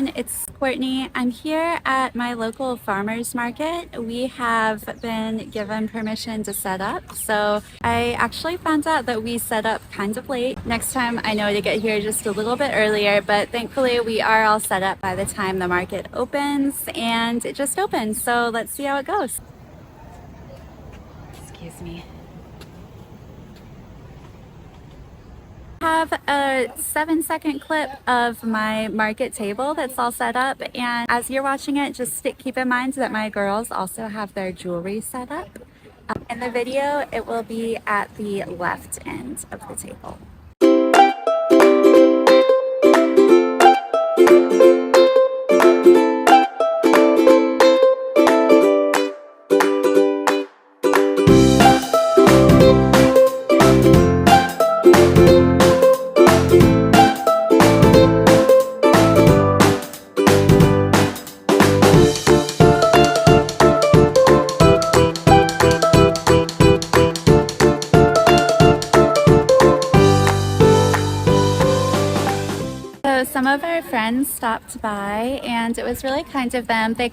everyone, it's Courtney. I'm here at my local farmers market. We have been given permission to set up, so I actually found out that we set up kind of late. Next time I know to get here just a little bit earlier, but thankfully we are all set up by the time the market opens, and it just opened, so let's see how it goes. Excuse me. Have a 7-second clip of my market table that's all set up, and as you're watching it, just keep in mind that my girls also have their jewelry set up. In the video, it will be at the left end of the table. Some of our friends stopped by, and it was really kind of them. They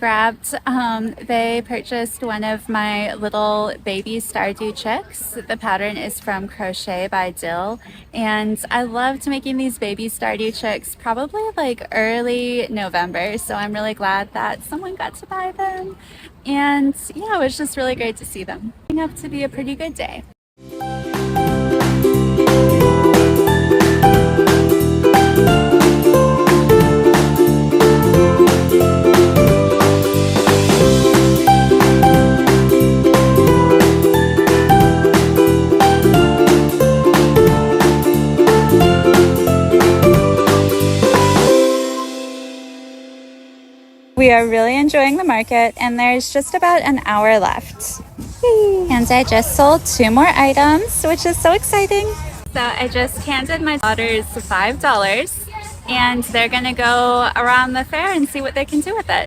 purchased one of my little baby Stardew chicks. The pattern is from Crochet by Dill, and I loved making these baby Stardew chicks probably like early November, so I'm really glad that someone got to buy them. And yeah, it was just really great to see them. It's turning out to be a pretty good day. We are really enjoying the market, and there's just about an hour left. And I just sold 2 more items, which is so exciting. So I just handed my daughters $5, and they're gonna go around the fair and see what they can do with it.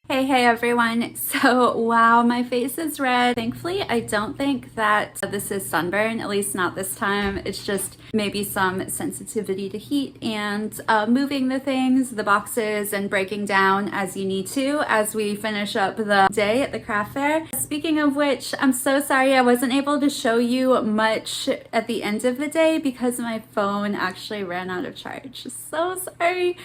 Hey everyone. So wow, my face is red. Thankfully, I don't think that this is sunburn, at least not this time. It's just maybe some sensitivity to heat and moving the things, the boxes, and breaking down as you need to as we finish up the day at the craft fair. Speaking of which, I'm so sorry I wasn't able to show you much at the end of the day because my phone actually ran out of charge. So sorry.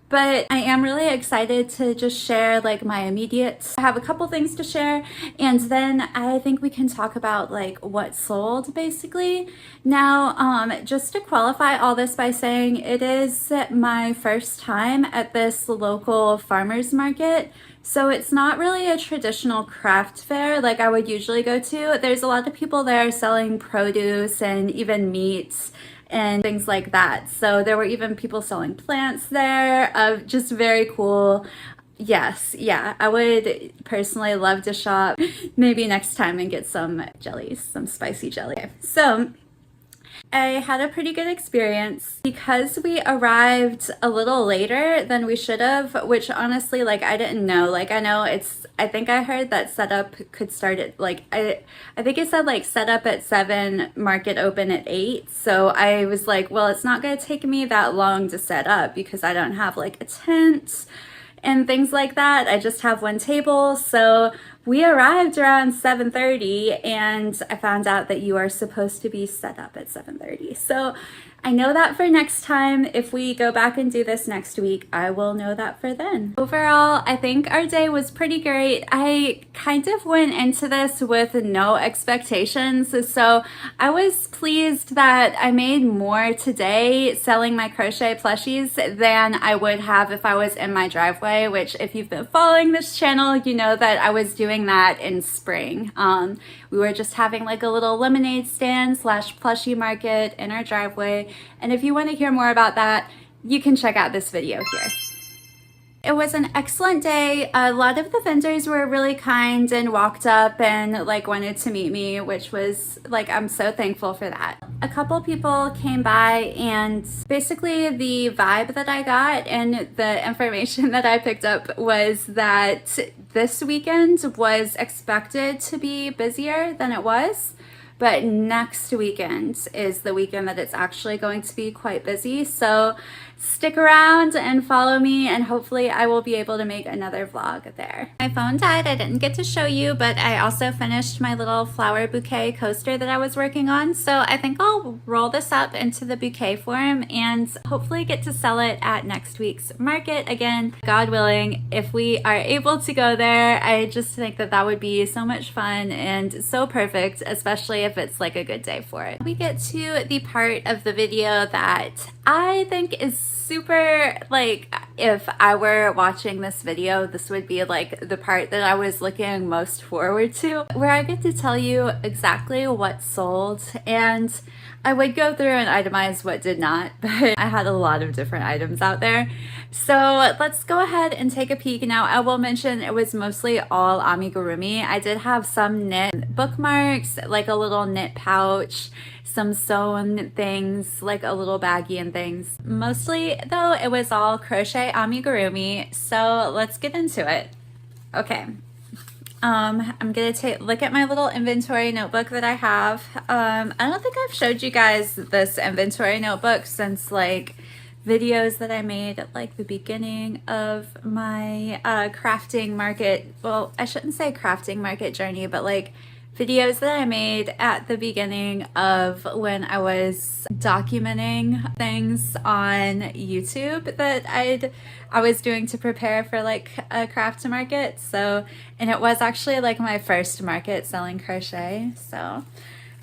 But I am really excited to just share like my immediate. I have a couple things to share, and then I think we can talk about like what sold basically. Now, just to qualify all this by saying it is my first time at this local farmers market. So it's not really a traditional craft fair like I would usually go to. There's a lot of people there selling produce and even meats and things like that. So there were even people selling plants there, just very cool. Yes, yeah, I would personally love to shop maybe next time and get some jellies, some spicy jelly. So I had a pretty good experience because we arrived a little later than we should have, which honestly, like, I didn't know. Like, I think I heard that setup could start at like, I think it said like setup at 7, market open at 8. So I was like, well, it's not going to take me that long to set up because I don't have like a tent and things like that. I just have one table. So we arrived around 7:30, and I found out that you are supposed to be set up at 7:30. So I know that for next time. If we go back and do this next week, I will know that for then. Overall, I think our day was pretty great. I kind of went into this with no expectations, so I was pleased that I made more today selling my crochet plushies than I would have if I was in my driveway, which if you've been following this channel, you know that I was doing that in spring. We were just having like a little lemonade stand / plushie market in our driveway. And if you want to hear more about that, you can check out this video here. It was an excellent day. A lot of the vendors were really kind and walked up and like wanted to meet me, which was like, I'm so thankful for that. A couple people came by, and basically the vibe that I got and the information that I picked up was that this weekend was expected to be busier than it was. but next weekend is the weekend that it's actually going to be quite busy. So stick around and follow me, and hopefully I will be able to make another vlog there. My phone died, I didn't get to show you, but I also finished my little flower bouquet coaster that I was working on. So I think I'll roll this up into the bouquet form and hopefully get to sell it at next week's market. Again, God willing, if we are able to go there, I just think that that would be so much fun and so perfect, especially if it's like a good day for it. We get to the part of the video that I think is super, like, if I were watching this video, this would be like the part that I was looking most forward to, where I get to tell you exactly what sold. And I would go through and itemize what did not, but I had a lot of different items out there. So let's go ahead and take a peek. Now, I will mention it was mostly all amigurumi. I did have some knit bookmarks, like a little knit pouch, some sewn things, like a little baggie and things. Mostly though, it was all crochet amigurumi. So let's get into it. Okay. I'm gonna look at my little inventory notebook that I have. I don't think I've showed you guys this inventory notebook since like videos that I made at like the beginning of my crafting market. Well, I shouldn't say crafting market journey, but like videos that I made at the beginning of when I was documenting things on YouTube that I was doing to prepare for like a craft market. So, and it was actually like my first market selling crochet. So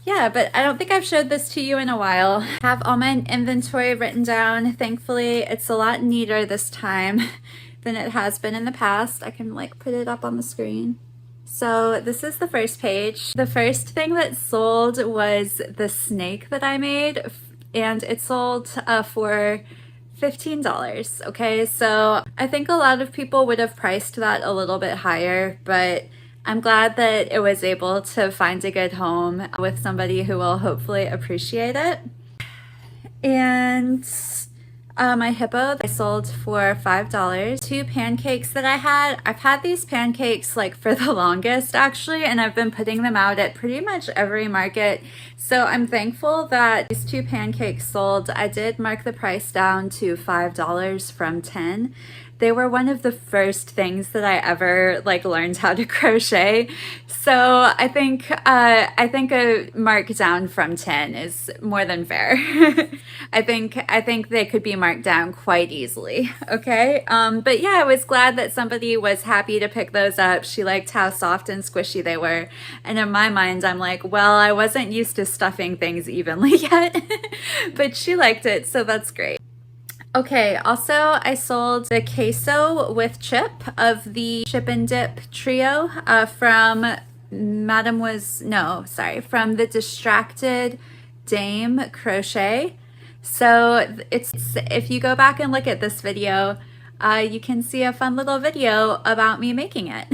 yeah, but I don't think I've showed this to you in a while. I have all my inventory written down. Thankfully, it's a lot neater this time than it has been in the past. I can like put it up on the screen. So this is the first page. The first thing that sold was the snake that I made, and it sold for $15. Okay, so I think a lot of people would have priced that a little bit higher, but I'm glad that it was able to find a good home with somebody who will hopefully appreciate it. And my hippo I sold for $5. 2 pancakes that I've had these pancakes like for the longest actually, and I've been putting them out at pretty much every market. So I'm thankful that these 2 pancakes sold. I did mark the price down to $5 from $10. They were one of the first things that I ever like learned how to crochet. So I think a mark down from 10 is more than fair. I think they could be marked down quite easily. Okay. But yeah, I was glad that somebody was happy to pick those up. She liked how soft and squishy they were. And in my mind, I'm like, well, I wasn't used to stuffing things evenly yet, but she liked it. So that's great. Okay, also I sold the queso with chip of the chip and dip trio from from the Distracted Dame Crochet. So if you go back and look at this video, you can see a fun little video about me making it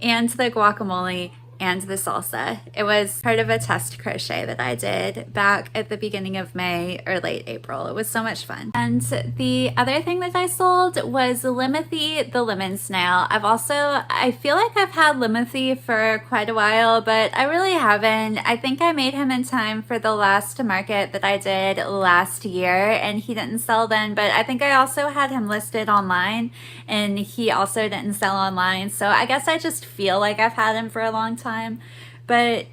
and the guacamole and the salsa. It was part of a test crochet that I did back at the beginning of May or late April. It was so much fun. And the other thing that I sold was Limothy, the lemon snail. I feel like I've had Limothy for quite a while, but I really haven't. I think I made him in time for the last market that I did last year, and he didn't sell then, but I think I also had him listed online and he also didn't sell online. So I guess I just feel like I've had him for a long time, but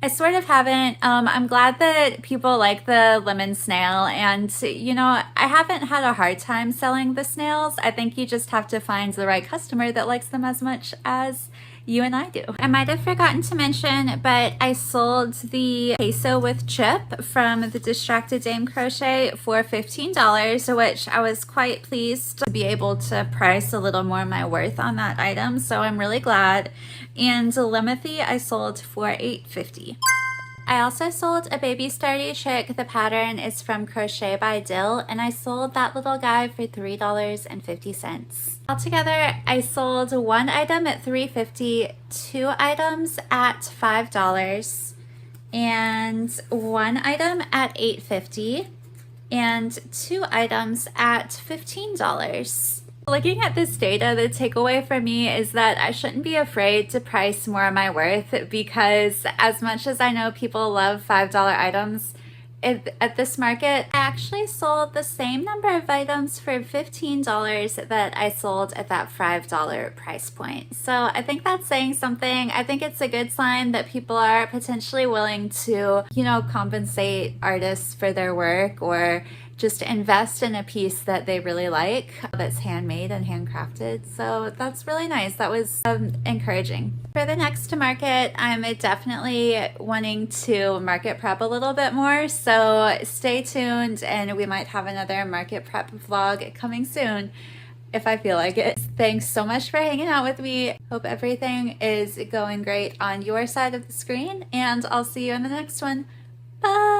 I sort of haven't. I'm glad that people like the lemon snail, and you know, I haven't had a hard time selling the snails. I think you just have to find the right customer that likes them as much as you and I do. I might have forgotten to mention, but I sold the queso with chip from the Distracted Dame Crochet for $15, which I was quite pleased to be able to price a little more my worth on that item, so I'm really glad. And Limothy I sold for $8.50. I also sold a baby starty chick. The pattern is from Crochet by Dill, and I sold that little guy for $3.50. Altogether, I sold 1 item at $3.50, 2 items at $5, and 1 item at $8.50, and 2 items at $15. Looking at this data, the takeaway for me is that I shouldn't be afraid to price more of my worth, because as much as I know people love $5 items, at this market, I actually sold the same number of items for $15 that I sold at that $5 price point. So I think that's saying something. I think it's a good sign that people are potentially willing to, you know, compensate artists for their work or just invest in a piece that they really like that's handmade and handcrafted. So that's really nice. That was encouraging. For the next market, I'm definitely wanting to market prep a little bit more, so stay tuned and we might have another market prep vlog coming soon if I feel like it. Thanks so much for hanging out with me. Hope everything is going great on your side of the screen, and I'll see you in the next one. Bye!